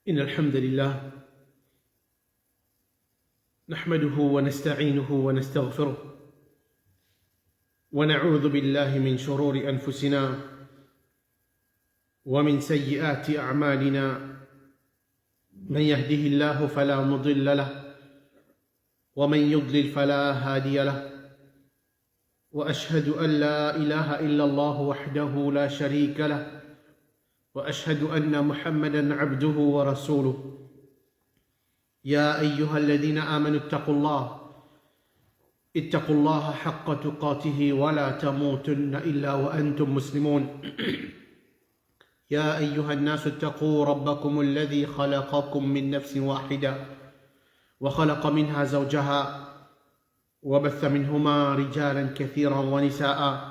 إن الحمد لله نحمده ونستعينه ونستغفره ونعوذ بالله من شرور أنفسنا ومن سيئات أعمالنا من يهده الله فلا مضل له ومن يضلل فلا هادي له وأشهد أن لا إله إلا الله وحده لا شريك له وأشهد أن محمدًا عبده ورسوله يا أيها الذين آمنوا اتقوا الله حق تقاته ولا تموتن إلا وأنتم مسلمون يا أيها الناس اتقوا ربكم الذي خلقكم من نفس واحدة وخلق منها زوجها وبث منهما رجالا كثيرا ونساء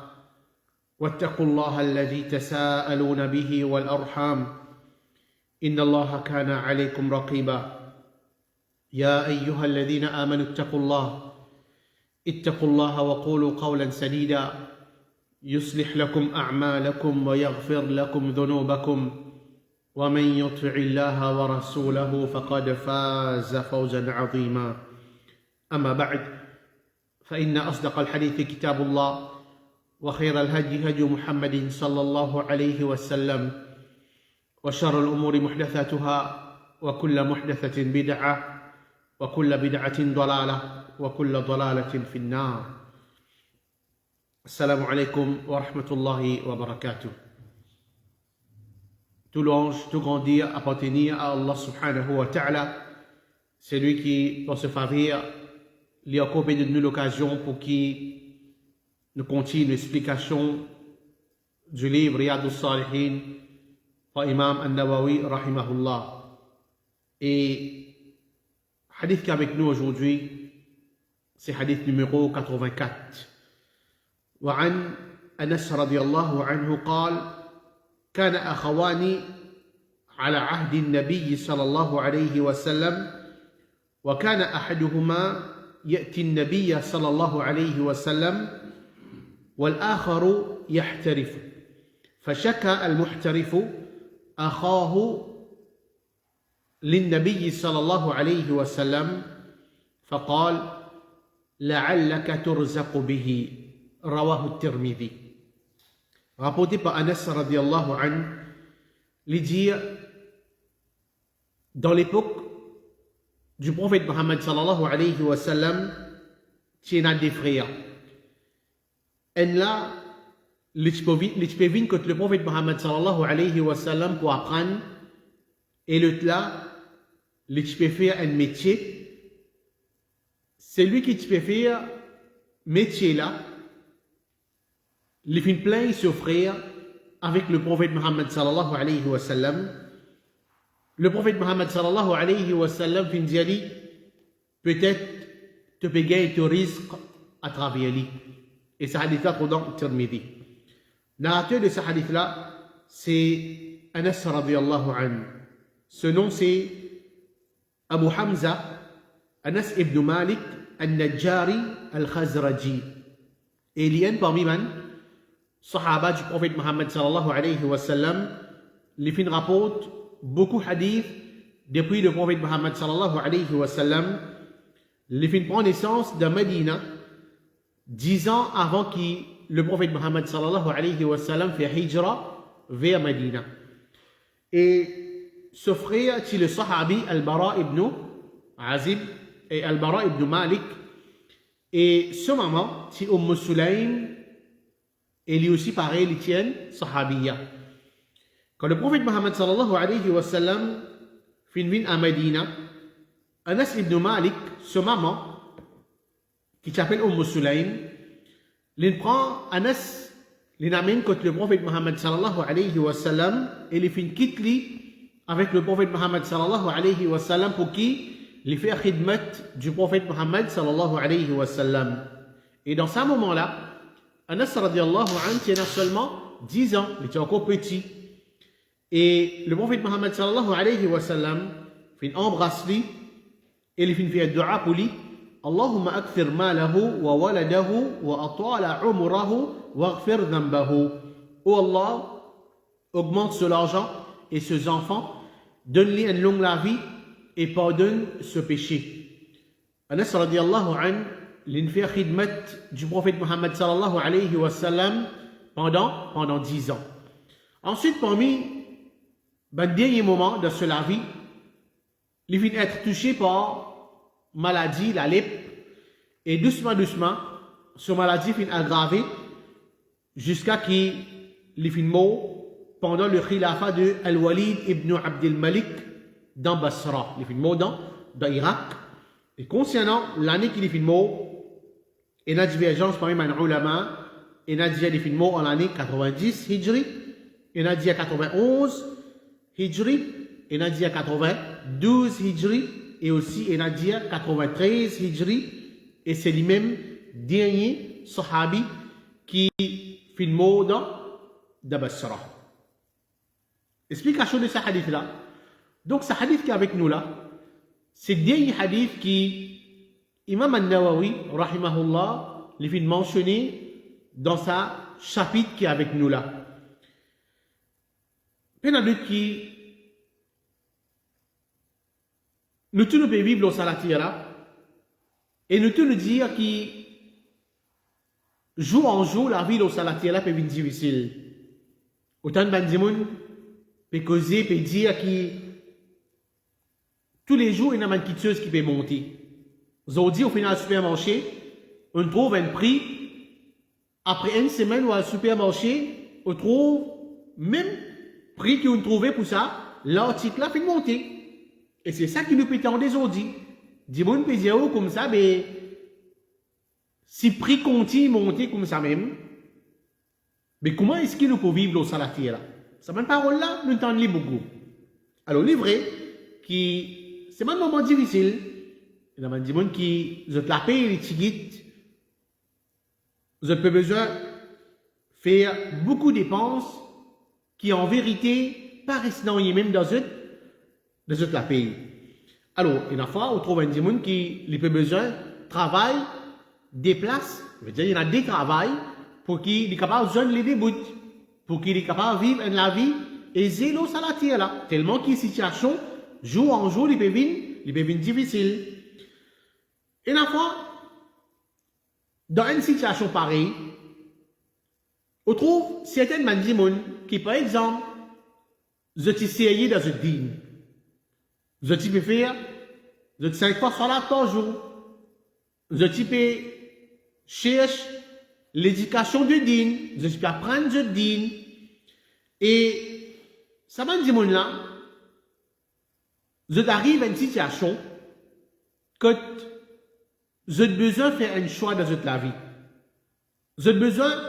واتقوا الله الذي تساءلون به والأرحام إن الله كان عليكم رقيبا يا أيها الذين آمنوا اتقوا الله وقولوا قولا سديدا يصلح لكم أعمالكم ويغفر لكم ذنوبكم ومن يطع الله ورسوله فقد فاز فوزا عظيما أما بعد فإن أصدق الحديث كتاب الله وخير الهدي هدي محمد صلى الله عليه وسلم وشر الأمور محدثاتها وكل محدثة بدعة وكل بدعة ضلالة وكل ضلالة في النار. Assalamu alaikum wa rahmatullahi wa barakatuh. Tout louange, tout grandir appartenir à Allah subhanahu wa ta'ala. C'est lui qui, pour se favir, lui a accordé de nous l'occasion pour qu'il nous continue l'explication du livre Riyad al-Salihin par Imam al-Nawawi rahimahullah. Et hadith qu'avec nous aujourd'hui, c'est hadith numéro 84. وعن أنس رضي الله عنه قال كان أخوان على عهد النبي صلى الله عليه وسلم وكان أحدهما يأتي النبي صلى الله عليه وسلم والآخر يحترف فشكى المحترف أخاه للنبي صلى الله عليه وسلم فقال لعلك ترزق به رواه الترمذي. Rapporté par Anas radiallahu anhu, il dit dans l'époque du prophète Mohammed sallallahu alayhi wa sallam, il y a des frères. Et là, l'espèvine que le prophète Mohammed sallallahu alayhi wa sallam pour apprendre, et l'autre là, l'espèvine faire un métier, c'est lui qui peut faire métier là, il fait plein s'offrir avec le prophète Mohammed sallallahu alayhi wa sallam. Le prophète Mohammed sallallahu alayhi wa sallam fin dire peut-être te payer ton risque à travers lui. Et ce hadith-là, dans Tirmidhi. Narrateur de ce hadith-là, c'est Anas radiyallahu anhu. Ce nom, c'est Abu Hamza, Anas ibn Malik, al-Najjari, al-Khazraji. Et il y a parmi man, Sahaba du prophète Mohammed sallallahu alayhi wa sallam, les fins rapportent beaucoup de hadiths depuis le prophète Mohammed sallallahu alayhi wa sallam, les fins prend naissance de Medina 10 ans avant que le prophète Mohammed sallallahu alayhi wa sallam fait hijra vers Medina. Et ce frère, c'est le sahabi Al-Bara ibn Azib et Al-Bara ibn Malik. Et ce maman, c'est Sulaym. Et lui aussi, pareil, il tient sahabiya. Quand le prophète Mohammed sallallahu alayhi wa sallam finit à Medina, Anas ibn Malik, ce maman, qui s'appelle Sulaym, il prend Anas, il amène contre le prophète Mohammed sallallahu alayhi wa sallam, et il fait quitte lui avec le prophète Mohammed sallallahu alayhi wa sallam pour qui il fait khidmat du prophète Mohammed sallallahu alayhi wa sallam. Et dans ce moment-là, Anas radiallahu anhu tient seulement 10 ans, il était encore petit. Et le prophète Mohammed sallallahu alayhi wa sallam fait embrasse lui et il fait un dua pour lui. Allahumma akthir malahu wa waladahu wa atala umrahu wa aghfir dhanbahu. Oh Allah, augmente son argent et ses enfants, donne-lui une longue la vie et pardonne ce péché. Anas radiallahu an, l'infir khidmat du prophète Muhammad sallallahu alayhi wa sallam pendant 10 ans. Ensuite, parmi le dernier moment de la vie, il vient être touché par maladie, la lèpre, et doucement, cette maladie vient aggraver jusqu'à qu'il finisse mort pendant le khilafat de Al-Walid ibn Abdel Malik dans Basra. Il finit mort dans l'Irak. Et concernant l'année qu'il finit mort, il y a une divergence parmi les ulama. Il y a dit qu'il mort en l'année 90 Hijri, il y a dit 91 Hijri, il y a dit 92 Hijri, et aussi il y a dit 93 Hijri, et c'est les mêmes derniers sahabi qui finit mort dans Basra. Explication de ce hadith-là. Donc, ce hadith qui est avec nous là, c'est le dernier hadith qui Imam al-Nawawi, rahimahullah, les fait mentionner dans sa chapitre qui est avec nous là. Pendant qui nous tous nous pouvons vivre au salatier là, et nous tous nous dire que jour en jour, la vie au salatier là peut être difficile. Autant de bandimoun peut causer, peut dire que tous les jours, il y a une quitteuse qui peut monter. Aujourd'hui, au final du supermarché, on trouve un prix. Après une semaine ou un supermarché, on trouve même prix qu'on trouvait pour ça, l'article là fait monter. Et c'est ça qui nous pétend aujourd'hui. Dis-moi, peut dire comme ça, mais si prix continue à monter comme ça même, mais comment est-ce qu'il nous peut vivre au salatier là? Ça même parole là, nous entendons beaucoup. Alors, il est vrai que c'est un moment difficile. Il y a des gens qui ont la paix les tickets. Vous avez besoin de faire beaucoup de dépenses qui en vérité paraissent dans même dans la paix. Alors, il y a des fois, on trouve des gens qui ont besoin de travail, déplace. Je veux dire, il y en a des travails pour qu'ils soient capables de joindre les bouts, pour qu'ils soient capables de vivre la vie aisée au salatier là. Tellement que la situation, jour en jour, ils peuvent venir difficile. Et la fois, dans une situation pareille, on trouve certaines mandimons qui, par exemple, je t'ai essayé dans ce dîme. Je t'ai peux faire, je t'ai 5 fois salat par jour. Je t'ai peux chercher l'éducation du dîme. Je peux apprendre le dîme. Et ça mandimon là, je t'arrive à une situation que j'ai besoin de faire un choix dans toute la vie. J'ai besoin de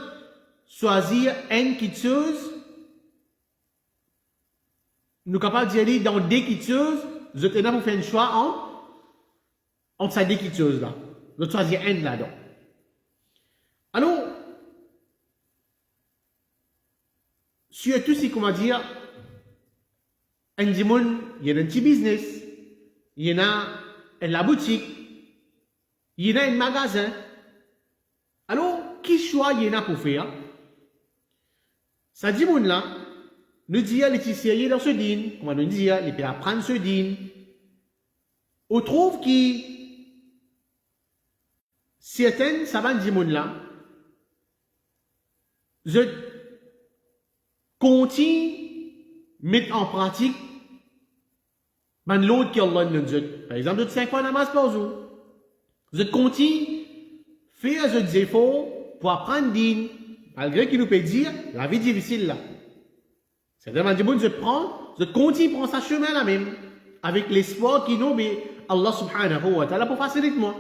choisir une quitteuse. Nous sommes capables d'y aller dans des quitteuses. Je suis là pour faire un choix entre ces deux quitteuses là. Je vais choisir une là-dedans. Alors, surtout si, comment dire, un dimon, il y a un petit business, il y en a la boutique, il y en a un magasin. Alors, qui choix il y en a pour faire? Ça dit mon là, nous dit les tisseriers dans ce dîne, on va nous dire, les peut apprendre ce dîne. On trouve que certaines, ça va dire mon là, je continue mettre en pratique l'autre qui Allah nous dit. Par exemple, de 5 fois namaz par jour. Je continue faire des efforts pour apprendre dîne, malgré qu'il nous peut dire la vie difficile là. C'est vraiment du bon, je continue prendre sa chemin là même, avec l'espoir qu'il nous met Allah subhanahu wa ta'ala pour faciliter moi.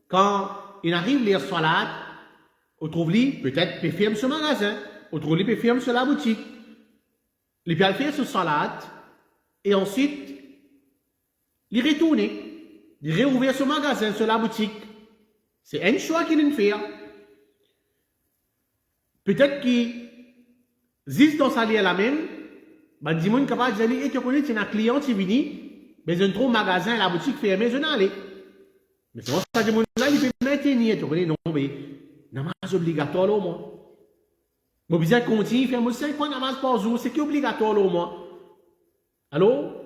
Quand il arrive les salat, on trouve lui peut-être peut fermer ce magasin, on trouve lui peut fermer sur la boutique. Il peut faire ce salat et ensuite il retourner, il réouvrir ce magasin sur la boutique. C'est un choix qu'il fait. Peut-être qu'il existe dans sa vie la même, ben dis-moi capable de dire, et tu connais, tu as un client qui vient, mais je trouve magasin, la boutique fermée, je n'ai allé. Mais c'est ça, dis-moi là, il peut maintenir, tu connais, non, mais namaz obligatoire au moins. Moi, besoin de continuer, faire 5 fois namaz par jour, c'est qui obligatoire au moins. Alors,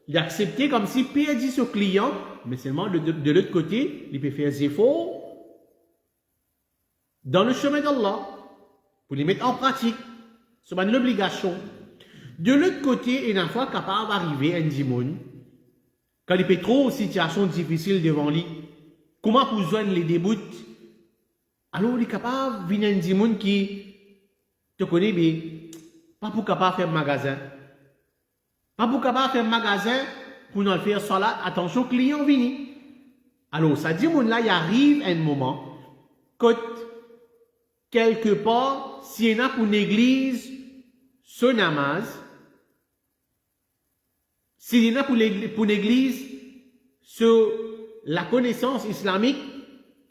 il a accepté comme si P a dit ce client, mais seulement de l'autre côté, il peut faire des efforts dans le chemin d'Allah pour les mettre en pratique. C'est une obligation. De l'autre côté, il n'est pas capable d'arriver à un dimoun quand il peut trop de situations difficiles devant lui. Comment pour joindre les débuts? Alors, il est capable de venir un dimoun qui te connaît bien, pas pour capable de faire un magasin. Pas pour capable de faire un magasin pour nous faire salat. Attention, client vini. Alors, ça dit, là, il arrive un moment que quelque part, s'il y en a pour l'église, ce namaz, s'il y en a pour l'église, sur la connaissance islamique,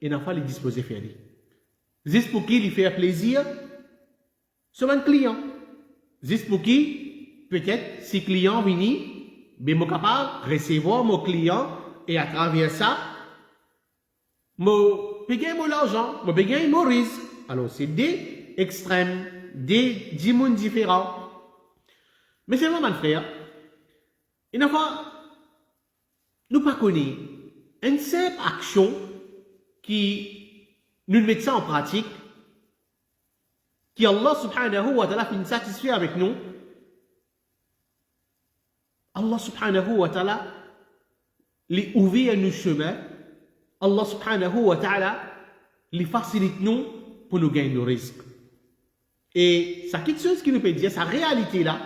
il n'a pas les disposer faire. Juste pour qui lui faire plaisir, c'est un client. Juste pour qui, peut-être, si client vient, ben, je capable de recevoir mon client et à travers ça, je paye mon argent, je paye mon risque. Alors, c'est des extrêmes, des mondes différents. Mais c'est vraiment, mon frère, il n'a pas, nous pas connaître une simple action qui nous met ça en pratique, qui Allah subhanahu wa ta'ala finit satisfait avec nous. Allah subhanahu wa ta'ala les ouvre à nos chemins. Allah subhanahu wa ta'ala les facilite nous pour nous gagner nos risques. Et ça, quelque chose qui nous peut dire, sa réalité là,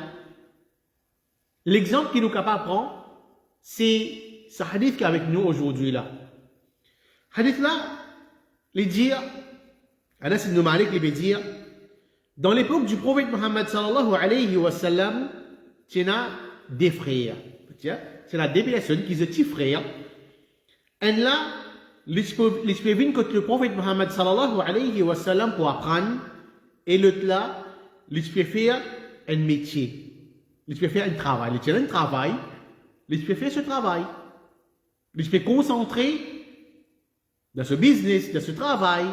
l'exemple qui nous est capable de prendre, c'est ce hadith qui est avec nous aujourd'hui là. Hadith là, il dit, Anas ibn Malik, il veut dire, dans l'époque du prophète Muhammad sallallahu alayhi wa sallam, il y a des frères. C'est là des personnes qui sont petits frères. Et là, les peuvent contre le prophète Muhammad sallallahu alayhi wa sallam pour apprendre. Et l'autre là, les peuvent faire un métier. Les peuvent faire un travail. Les peuvent un travail. Les peuvent faire ce travail. Les peuvent concentrer dans ce business, dans ce travail.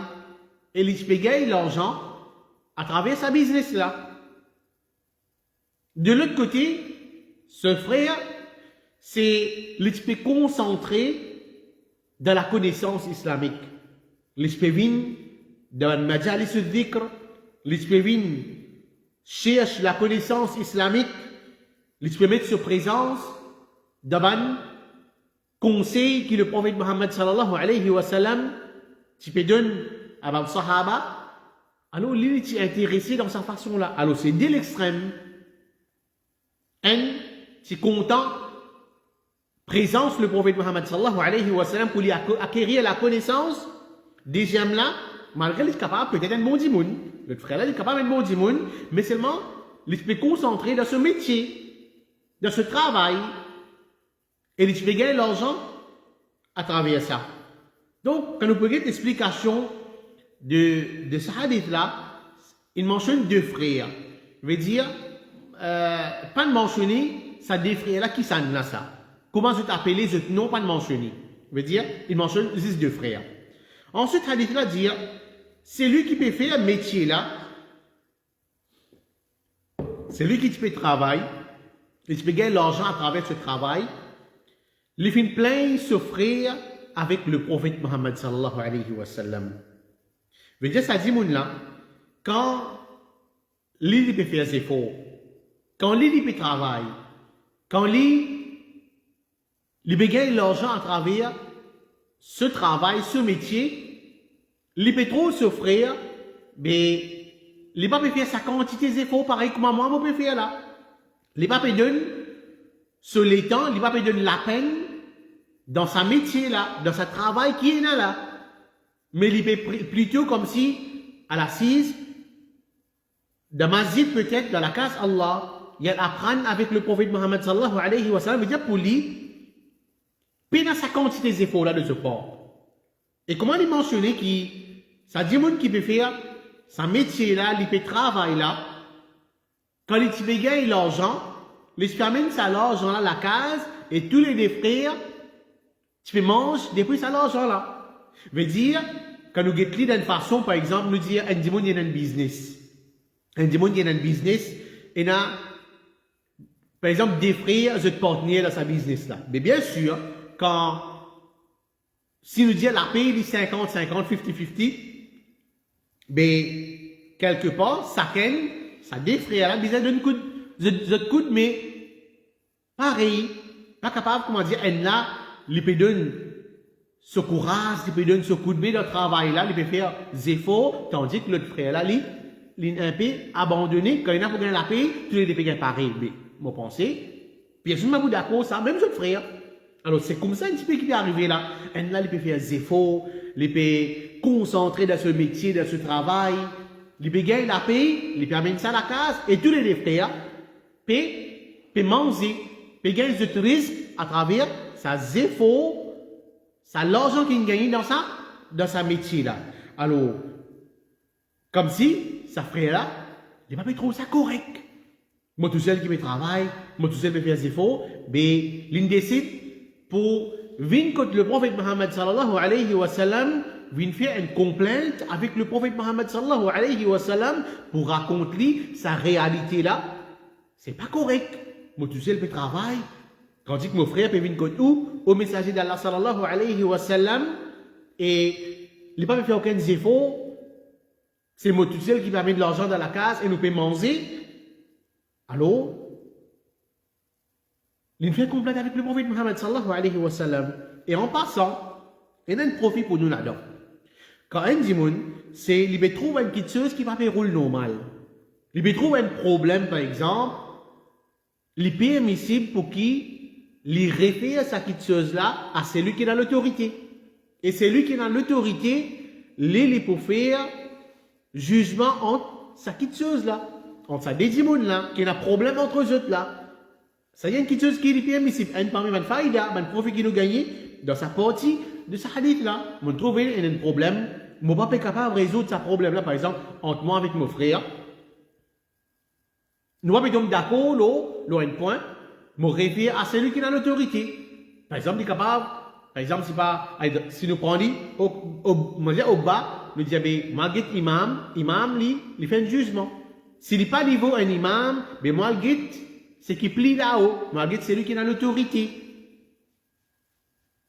Et les peuvent gagner l'argent à travers sa business là. De l'autre côté, ce frère, c'est l'esprit concentré dans la connaissance islamique. L'esprit vient dans le majalis al-dhikr, l'esprit vient cherche la connaissance islamique, l'esprit met sur présence devant conseil que le prophète Muhammad sallallahu alayhi wa sallam tu donne à les sahaba. Alors, lui, il est intéressé dans sa façon là. Alors, c'est dès l'extrême. Un, c'est content, présence le prophète Muhammad sallallahu alayhi wa sallam pour lui acquérir la connaissance. Deuxième là, malgré qu'il est capable peut-être un bon dimoun. Le frère là, il est capable d'un bon dimoun, mais seulement, il peut concentrer dans ce métier, dans ce travail, et il peut gagner l'argent à travers ça. Donc, quand nous prenons l'explication de ce hadith là, il mentionne deux frères. Je veux dire, pas de mentionner, ça deux frères là qui s'en a ça. Comment je t'appelle, je non pas de mentionner. Je veux dire, il mentionne juste deux frères. Ensuite, hadith là dire, c'est lui qui peut faire un métier là. C'est lui qui peut travailler. Il peut gagner l'argent à travers ce travail. Il fait plein ce frère avec le prophète Muhammad sallallahu alayhi wa sallam. Je veux dire, ça dit, mon là, quand l'île peut faire ses efforts, quand l'île peut travailler, quand l'île peut gagner l'argent à travers ce travail, ce métier, l'île peut trop s'offrir, mais l'île peut faire sa quantité d'efforts pareil comme moi, je peux faire là. L'île peut donner sur les temps, l'île peut donner la peine dans sa métier là, dans sa travail qui est là. Mais il peut plutôt comme si, à l'assise, dans masjid peut-être, dans la case Allah, il y a apprendre avec le prophète Muhammad sallallahu alayhi wa sallam, veut dire pour lui, peine à sa quantité d'efforts là de ce port. Et comment il mentionner qui, ça dit monde qui peut faire, sa métier là, il peut travailler là, quand il peut gagner l'argent, il peut amener sa l'argent là, la case, et tous les deux frères, tu peux manger depuis ça l'argent là. Veut dire, quand nous guettons d'une façon, par exemple, nous dire, un dimanche, il y a un business. Un dimanche, il y a un business, et là, par exemple, des frères, je te partenaire dans sa business là. Mais bien sûr, si nous disons la paye, 50-50, 50-50, ben, quelque part, ça des frères là, besoin d'un coup de mais, pareil, pas capable, comment dire, elle là, il peut donner ce courage, il peut donner ce coup de main dans le travail là, il peut faire des efforts, tandis que l'autre frère là, il un peu abandonné, quand il a pour gagner la paix, tous les deux pareil. Mais, mon pensée, puis je suis d'accord, ça, même ce frère. Alors, c'est comme ça un petit peu qui peut arriver là. Elle là, il peut faire des efforts, il peut concentrer dans ce métier, dans ce travail, il peut gagner la paix, il peut amener ça à la case, et tous les deux frères, peut manger, peut gagner ce risque à travers ses efforts, ça l'argent qu'il gagne dans sa métier là. Alors, comme si, sa frère là, il n'a pas trouvé ça correct. Moi tout seul qui me travaille, moi tout seul qui me fait des efforts, mais l'une décide pour venir contre le prophète Mohammed sallallahu alayhi wa sallam, venir faire une complainte avec le prophète Mohammed sallallahu alayhi wa sallam pour raconter sa réalité là. C'est pas correct. Moi tout seul qui travaille, tandis que mon frère peut venir contre où? Au messager d'Allah sallallahu alayhi wa sallam, et il n'a pas fait aucun effort. C'est moi tout seul qui va mettre de l'argent dans la case et nous peut manger. Alors, il fait complète avec le prophète Mohammed sallallahu alayhi wa sallam. Et en passant, il y a un profit pour nous là-dedans. Quand un dimoun, c'est, il peut trouver une petite chose qui va faire rouler normal. Il peut trouver un problème, par exemple, il est permissible pour qui il réfère sa petite chose-là à celui qui est dans l'autorité. Et celui qui est dans l'autorité, il peut faire jugement entre sa petite chose-là, entre sa dédimoun là, qui a un problème entre eux autres là. Ça y est une petite chose qui est permissible. Un parmi les faïda, un profit qui nous gagne dans sa partie de sa hadith là. Mon trouver un problème, mon papa est capable de résoudre ce problème là, par exemple, entre moi avec mon frère. Nous sommes d'accord, là, un point, me réfère à celui qui a l'autorité. Par exemple, il est capable, par exemple, si nous prenons, au bas, nous disons, malgré imam, il fait un jugement. S'il n'est pas niveau un imam, mais malgré, c'est qu'il plie là-haut, malgré celui qui a l'autorité.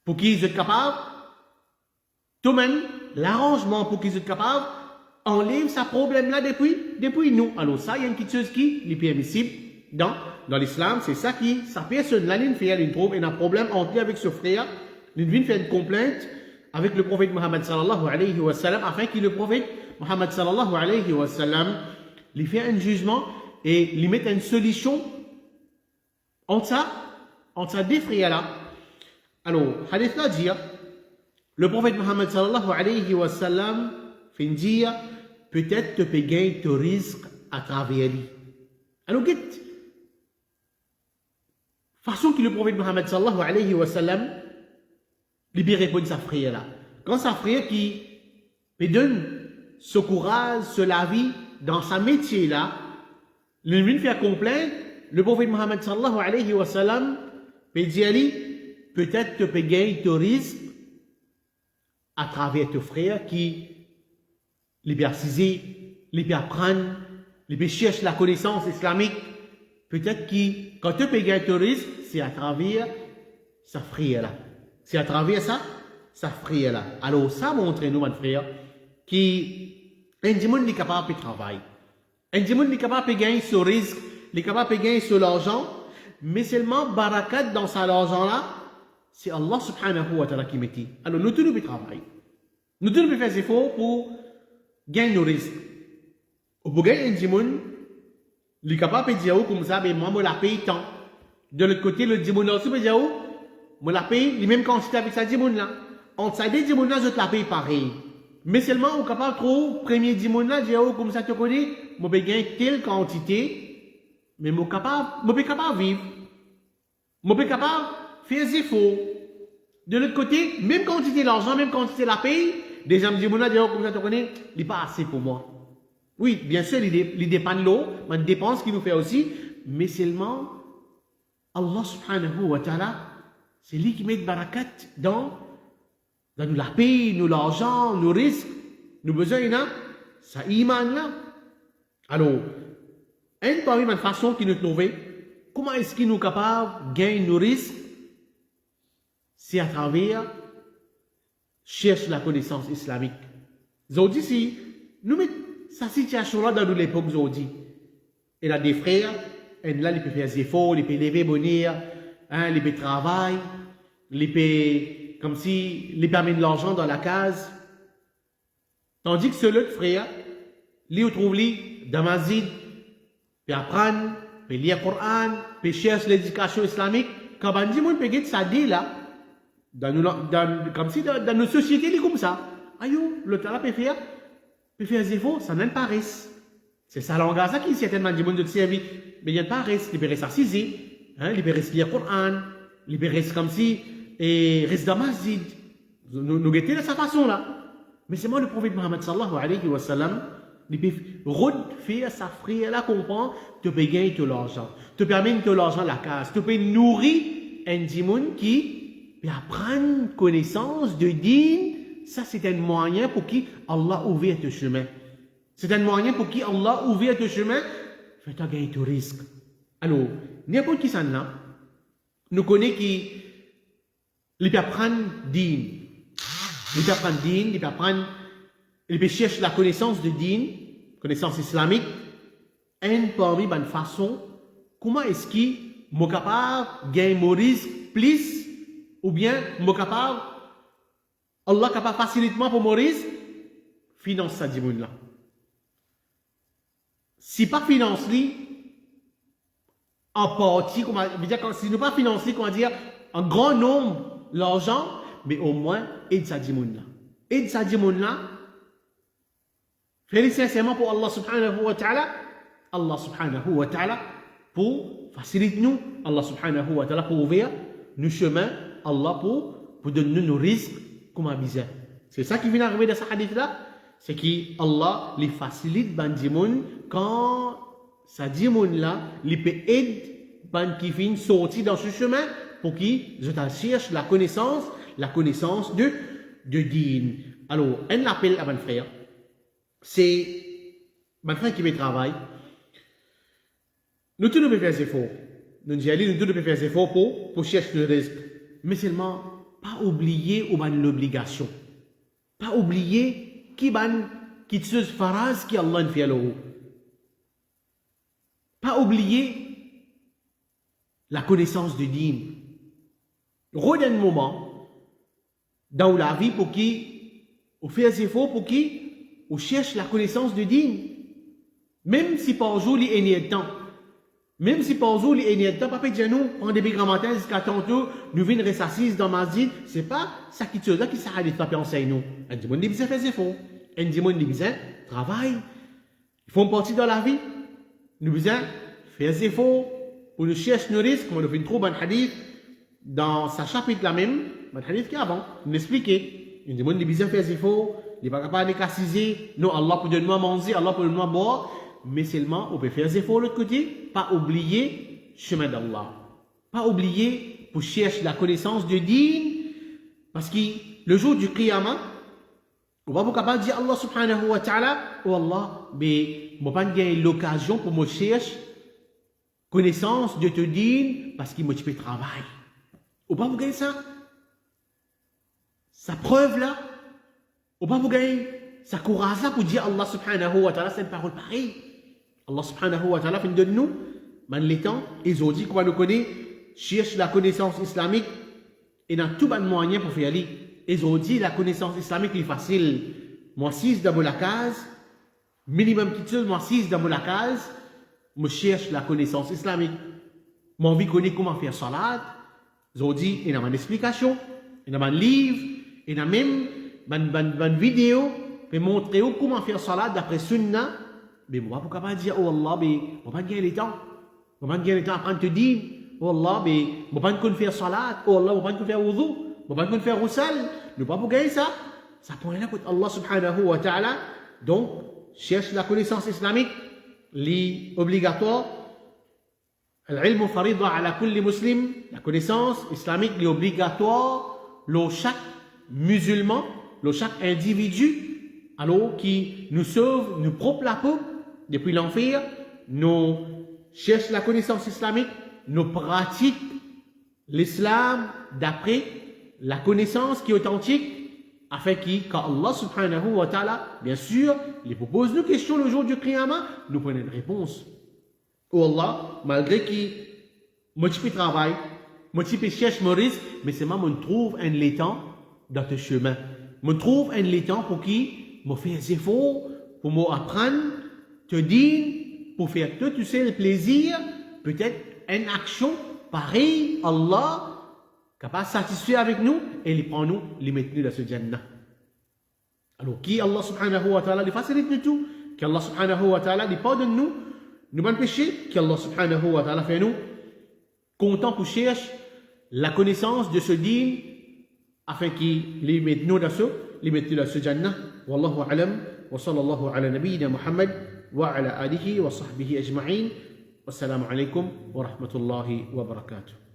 Pour qu'ils soient capables, tout même, l'arrangement pour qu'ils soient capables, enlève ce problème-là depuis nous. Alors ça, il y a une petite chose qui est permissible dans l'islam, c'est ça qui, sa personne-là, il fait, il trouve un problème entre lui avec ce frère, il vient faire une complainte avec le prophète Mohammed sallallahu alayhi wa sallam, afin que le prophète Mohammed sallallahu alayhi wa sallam, il fait un jugement et il met une solution entre ça deux frères-là. Alors, hadith là dit, le prophète Mohammed sallallahu alayhi wa sallam fait dire, peut-être tu peux gagner ton risque à travers lui. Alors, façon que le prophète Mohammed sallallahu alayhi wa sallam lui répond à sa frère là. Quand sa frère qui lui donne ce courage, la vie dans sa métier là, il vient faire complainte, le prophète Mohammed sallallahu alayhi wa sallam peut dire, peut-être tu peux gagner ton risque à travers ton frère qui les peut assiser, les peut apprendre, les peut chercher la connaissance islamique. Peut-être que quand tu peux gagner ton risque, c'est à travers sa frère là. C'est à travers sa frère là. Alors ça montre nous, mon frère, qu'un démon est capable de travailler. Un démon est capable de gagner ce risque, il est capable de gagner sur l'argent, mais seulement barakat dans cet argent là, c'est Allah subhanahu wa ta'ala qui met. Alors nous tous nous travailler. Nous tous nous faire des efforts pour gagner nos risques. Pour gagner un démon, il est capable de dire comme ça, mais moi, je la paye tant. De l'autre côté, le démon aussi peut dire, je la paye, les mêmes quantités avec sa démon là. Entre ces deux démons là, je te la paye pareil. Mais seulement, on est capable de trouver, premier démon là, dire, comme ça, tu connais, je peux gagner telle quantité, mais je suis capable de vivre. Je suis capable de faire des efforts. De l'autre côté, même quantité d'argent, même quantité de la paye, des gens me disent, comme ça, tu connais, il n'est pas assez pour moi. Oui, bien sûr, il dépend de l'eau, mais il dépend ce qu'il nous fait aussi, mais seulement, Allah subhanahu wa ta'ala, c'est lui qui met de barakat dans la paye, nous l'argent, nos risques, nos besoins, ça iman là. Alors, une parmi les façons qui nous trouve comment est-ce qu'il nous capable de gagner nos risques? C'est à travers cherche la connaissance islamique. Aujourd'hui, si nous mettons sa situation-là dans l'époque aujourd'hui, il a des frères, et là, ils peuvent faire des efforts, ils peuvent lever, bonheur, hein, ils peuvent travailler, ils peuvent, comme si, ils peuvent amener de l'argent dans la case. Tandis que ce l'autre frère, lui, trouve lui, dans la masjid, puis apprendre, puis lire le Coran, puis chercher l'éducation islamique. Quand on dit, on peut get ça dit là, comme si dans nos sociétés, c'est comme ça. Aïe, le temps peut faire des efforts, ça n'aime pas reste. C'est ça langage qui certainement dit, de servir, mais il n'y a pas reste, il peut rester assisé, hein, il peut rester lire le Coran, il peut rester comme si, et reste dans la masjid. Nous guettons de cette façon-là. Mais c'est moi le prophète Mohammed sallallahu alayhi wa sallam, il peut faire sa frère là comprendre, tu peux gagner de l'argent, tu peux amener de l'argent à la case, tu peux nourrir un dimoun qui peut apprendre connaissance de din. Ça c'est un moyen pour qui Allah ouvre le chemin. C'est un moyen pour qui Allah ouvre le chemin, fait gagner du risque. Alors, n'importe qui s'en là, nous connaissons qui il peut apprendre din. Il peut apprendre din, il peut apprendre, il peut chercher la connaissance de din, connaissance islamique, et parmi les façons, comment est-ce qu'il est capable de gagner mon risque plus, ou bien est capable, Allah est capable facilement pour mon risque, finance ça dit là. Si pas finance lui, en partie, si nous pas financer, comment dire, un grand nombre l'argent, mais au moins, aide sa dimoun là. Aide sa dimoun là. Fais-le sincèrement pour Allah subhanahu wa ta'ala. Allah subhanahu wa ta'ala pour faciliter nous. Allah subhanahu wa ta'ala pour ouvrir nos chemins. Allah pour donner nos risques comme un bizarre. C'est ça qui vient arriver dans ce hadith là. C'est qu'Allah les facilite ban dimoun quand sa dimoun là, il peut aider ban qui vient sortir dans ce chemin pour qui je cherche la connaissance de din. Alors, un appel à mon frère, c'est mon frère qui me travaille. Nous tous nous pouvons faire des efforts. Nous tous nous pouvons faire des efforts pour chercher le risque. Mais seulement, pas oublier l'obligation. Pas oublier qui se phrase qui Allah fait le haut. Pas oublier la connaissance de din. Redonne un moment dans la vie pour qui on fait des efforts pour qui on cherche la connaissance de din. Même si par jour il y a de temps. Même si par jour il y a de temps, papa dit nous, en début grand matin jusqu'à tantôt, nous venons rester assis dans ma masjid, c'est pas ça qui te là qui s'arrête pas enseigne nous. On dit mon besoin faire des efforts. On dit mon besoin travail. Ils font partie dans la vie. Nous besoin faire des efforts pour nous chercher nos risques, comme on a trouver un hadith dans sa chapitre là même, un hadith qui avant, nous expliquer. Il dit mon besoin faire des efforts, il n'est pas capable de cassiser. Non, Allah peut donner à manger, Allah peut donner à boire. Mais seulement, on peut faire des efforts de l'autre côté, pas oublier le chemin d'Allah. Pas oublier pour chercher la connaissance de din, parce que le jour du Qiyamah, on va pas capable de dire Allah subhanahu wa ta'ala, oh Allah, mais je n'ai pas gagné l'occasion pour me chercher connaissance de te din, parce qu'il m'a fait travail. On va pas vous gagner ça. Sa preuve là, on va pas vous gagner sa courage là pour dire Allah subhanahu wa ta'ala, c'est une parole pareille. Allah subhanahu wa ta'ala fait de nous, dans les temps, ils ont dit qu'on nous connaît, cherche la connaissance islamique, et dans tout bon moyen pour faire aller. Ils ont dit la connaissance islamique est facile. Moi, 6 dans la case, minimum petite chose, moi, 6 dans la case, je cherche la connaissance islamique. Moi, envie de connaître comment faire salat. Ils ont dit, il y a une explication, il y a un livre, il y a même une vidéo, pour montrer comment faire salat d'après Sunnah. Mais moi, pourquoi pas dire, oh Allah, mais je ne vais pas gagner le temps. Je ne vais pas gagner le temps à prendre te dire, oh Allah, mais je ne vais pas faire salat. Oh Allah, je ne vais pas faire wudu. Je ne vais pas faire roussal. Je ne vais pas gagner ça. Ça point là contre Allah subhanahu wa ta'ala. Donc, cherche la connaissance islamique, l'obligatoire. L'ilm farida ala kulli muslim. La connaissance islamique, l'obligatoire, le chaque musulman, le chaque individu, alors qui nous sauve, nous propre la peau depuis l'enfer, nous cherche la connaissance islamique, nous pratiquons l'islam d'après la connaissance qui est authentique, afin qu'Allah subhanahu wa ta'ala, bien sûr, il propose nos questions le jour du Qiyamah, nous prenons une réponse. Oh Allah, malgré que moi je travaille, moi je cherche mon risque, mais c'est moi qui trouve un l'étang dans ce chemin. Je trouve un l'étang pour qui me faire des efforts, pour m'apprendre, te dire, pour faire tout le plaisir, peut-être une action pareille, Allah, capable de satisfaire avec nous, et il prend nous, les mettre nous dans ce Jannah. Alors, qui Allah subhanahu wa ta'ala, il facilite nous tout, qu'Allah subhanahu wa ta'ala, il pardonne nous, nous bonnes péchés, qu'Allah subhanahu wa ta'ala fait nous, content pour chercher la connaissance de ce dîn, afin qu'il les mette nous dans ce Jannah. Wallahu alam, wa sallallahu ala nabiyyina Muhammad, wa ala alihi wa sahbihi ajma'in. Wassalamu alaikum wa rahmatullahi wa barakatuh.